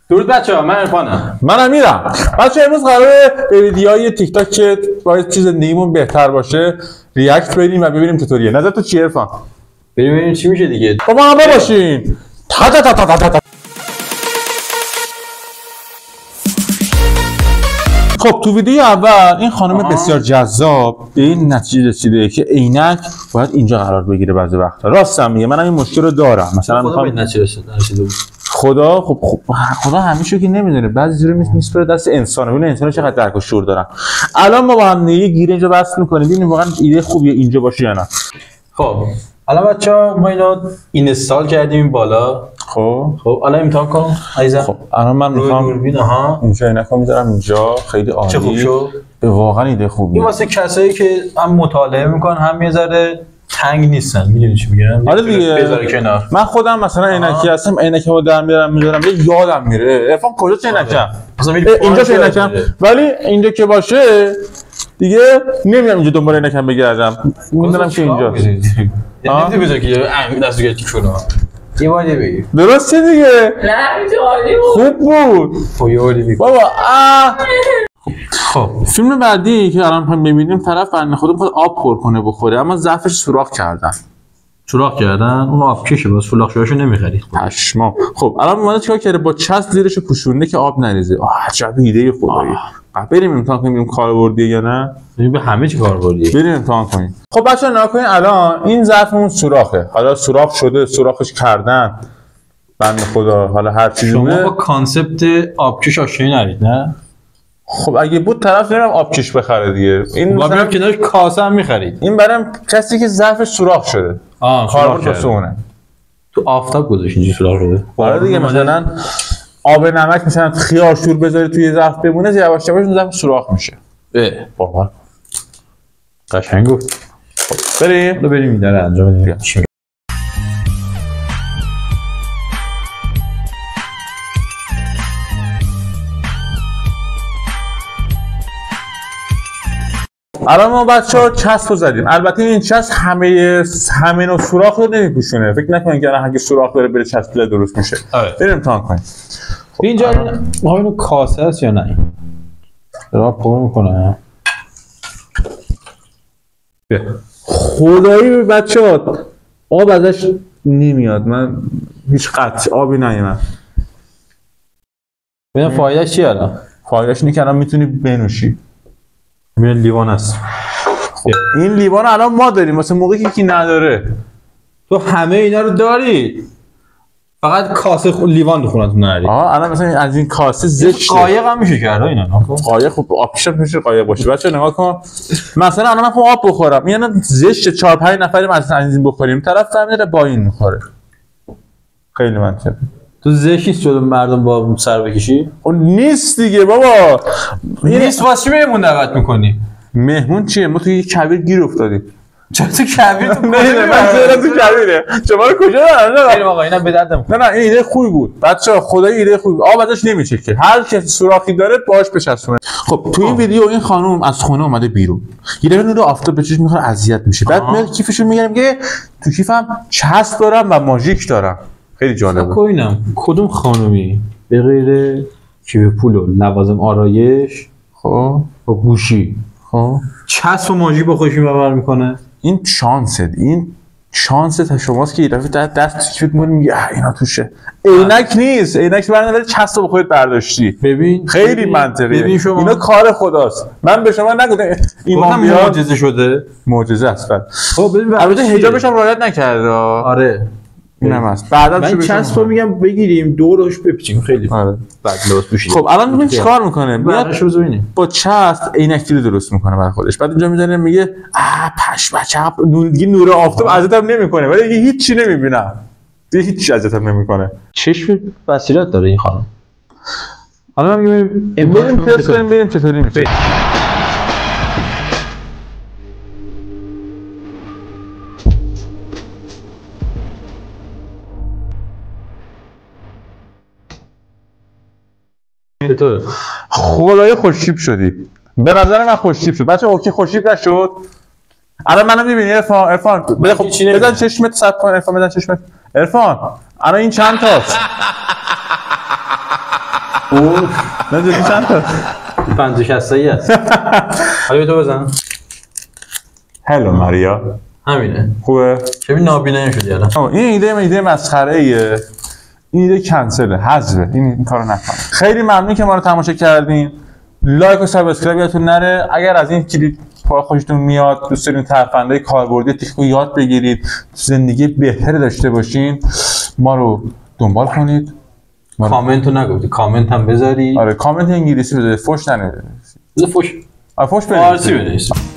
درود بچه‌ها، من عرفانم. منم میرم. بچه‌ها امروز قراره به ویدیوهای تیک تاک که باید چیز زندگیمون بهتر باشه ریاکت بدیم و ببینیم چطوریه. نظر تو چیه عرفان؟ بریم ببینیم چی میشه دیگه. با ما هم باشین. تا تا تا تا تا تا. خب تو ویدیو اول این خانم بسیار جذاب به این نتیجه رسیده که عینک باید اینجا قرار بگیره بعضی وقتا. راستم میگه، منم این مشکل رو دارم. مثلا خدا به نتیجه رسیده بود. خدا خدا همیشه که نمیدونه، بعضی چیزا میسپره دست انسانه. ببین انسان‌ها چقدر درک و شعور دارن. الان ما با هم یه گیر اینجا بحث می‌کنیم ببینیم واقعا ایده خوبیه اینجا باشه یا نه. خب الان بچه‌ها ما اینو اینستال کردیم این بالا. خب الان امتحان کن عزیزم. خب الان من می‌خوام اینجا عینکو می‌ذارم اینجا. خیلی عالی. چه خوب شد. به واقعا ایده خوبیه. این واسه کسایی که هم مطالعه می‌کنن هم یه ذره تنگ نیستن، میدونی چی میگم؟ آره دیگه. بذار کنار. من خودم مثلا عینکی هستم، عینکمو در میارم میذارم یادم میره. عرفان کجاست عینکم؟ مثلا اینجاش عینکم، ولی اینجا که باشه دیگه نمیام اینجا دنبال عینکم بگردم. میدونم که اینجا. نمیدونی بذار که دستو گرفتی کنه. یه بار بگی. درسته دیگه. نه عالی خوب بود. بابا خب فیلم بعدی که الان می‌خوایم ببینیم طرف بنده خدا می‌خواد آب پر کنه بخوره، اما ظرفش سوراخ کردن. اون آب کشه باز فلاخ شوشو نمی‌خرید. پشمام. خب الان اومده چیکار کرده؟ با چسب زیرش پوشونده که آب نریزه. عجب ایده خدایی. بریم امتحان کنیم ببینیم کاربردیه یا نه. ببین به همه چی کاربردیه. بریم امتحان کنیم. خب بچه‌ها نگاه کنین الان این ظرفمون سوراخه. حالا سوراخ شده، سوراخش کردن. بنده خدا حالا هر چیزی شما با کانسپت آبکش آشنایی ندارید نه؟ خب اگه بود طرف نمیرم آبکش بخره دیگه. این مثلا کنارش کاسه هم می‌خرید. این برام کسی که ظرفش سوراخ شده. کاربرد واسونه. تو آفتاب گذاشت اینجوری سوراخ شده. آره دیگه مثلا آب نمک مثلا خیارشور بذاری توی ظرف بمونه یواش یواش اون ظرف سوراخ میشه. بابا قشنگ گفت. خب بریم این داره انجام بدیم. الان ما بچه‌ها چسب رو زدیم. البته این چسب همه نوع سوراخ رو نمیپوشونه. فکر نکنید که اگه سوراخ داره بره چسب درست میشه. بریم امتحان کنیم. اینجا ما اینو کاسه است یا نه؟ را پر میکنه. خدایی بچه‌ها آب ازش نمیاد. من هیچ قطع آبی نیومد. ببین فایدهش چیه الان؟ فایدهش اینه که الان میتونی بنوشی. این لیوان است. خب این لیوان الان ما داریم واسه موقعی که کی نداره. تو همه اینا رو داری. فقط کاسه لیوان تو خونتون نداری. الان مثلا از این کاسه زشته. قایق هم میشه کرد اینا. قایق خب آبکش میشه قایق باشه. بچه‌ها نگاه کن. مثلا الان من خب آب بخورم. یعنی زشت 4 5 نفریم از این بخوریم. طرف فهمیده با این میخوره. خیلی منطقی. تو زشتی جلو مردم با سر بکشی؟ اون نیست دیگه بابا. نیست واسه چی مهمون دعوت میکنی؟ مهمون چیه؟ ما تو یه کبیر گیر افتادیم. چرا تو کبیر تو نه من تو کبیره. شما رو کجا دارن؟ بریم آقا اینا به درد نمیخوره. نه این ایده خوبی بود. بچه‌ها خدای ایده خوبی. آب ازش نمیشه که. هر کسی سوراخی داره باهاش بچسبونه. خب تو این ویدیو این خانم از خونه اومده بیرون. یه دفعه نور آفتاب به چشم میخوره اذیت میشه. بعد میاد کیفشو میگیرم که تو کیفم چسب دارم و ماژیک دارم. خیلی جالبه. کوینم کدوم خانومی به غیر کیف پول و لوازم آرایش خب با گوشی چسب و ماژیک با خودش میبر میکنه؟ این شانسه. این شانس تا شماست که یه دفعه دست کیفت میگه اینا توشه. عینک نیست. عینک برنامه چسب با خودت برداشتی. ببین خیلی منطقیه. ببین شما اینا کار خداست. من به شما نگفتم ایمان معجزه شده. معجزه است. خب ببین البته حجابش هم رعایت نکرده. آره اینم هست. بعدا من چسبو میگم بگیریم دورش بپیچیم خیلی. آره. بعد لباس پوشید. خب الان ببین چیکار میکنه. میاد با چسب عینکی رو درست میکنه برای خودش. بعد اینجا میذاره میگه پش بچا دیگه نور آفتاب ازتم نمیکنه. ولی دیگه هیچ چی نمیبینم. دیگه هیچ چیز ازتم نمیکنه. چشم بصیرت داره این خانم. حالا میگیم بریم تست کنیم ببینیم چطوری میشه. چطور؟ خدای خوشتیپ شدی. به نظر من خوشتیپ شد. بچه اوکی خوشتیپ نشد. الان منو می‌بینی عرفان بزن چشمت صبر کن. عرفان بزن چشمت. عرفان الان این چند تاست؟ نه جدی چند تا 50 60 هست. حالا تو بزن. هلو ماریا. همینه. خوبه؟ چه نابینه شدی الان. این ایده مسخره ایه. این ایده کنسله، حذفه. این کارو نکن. خیلی ممنون که ما رو تماشا کردین. لایک و سابسکرایب یادتون نره. اگر از این کلیپ خوشتون میاد، دوست دارین ترفندهای کاربردی تکنیکو یاد بگیرید، زندگی بهتری داشته باشین، ما رو دنبال کنید. کامنت رو نگفتی، کامنت هم بذاری. آره کامنت انگلیسی بذارید، فوش ننویسید. فوش. فوش فارسی بنویسید.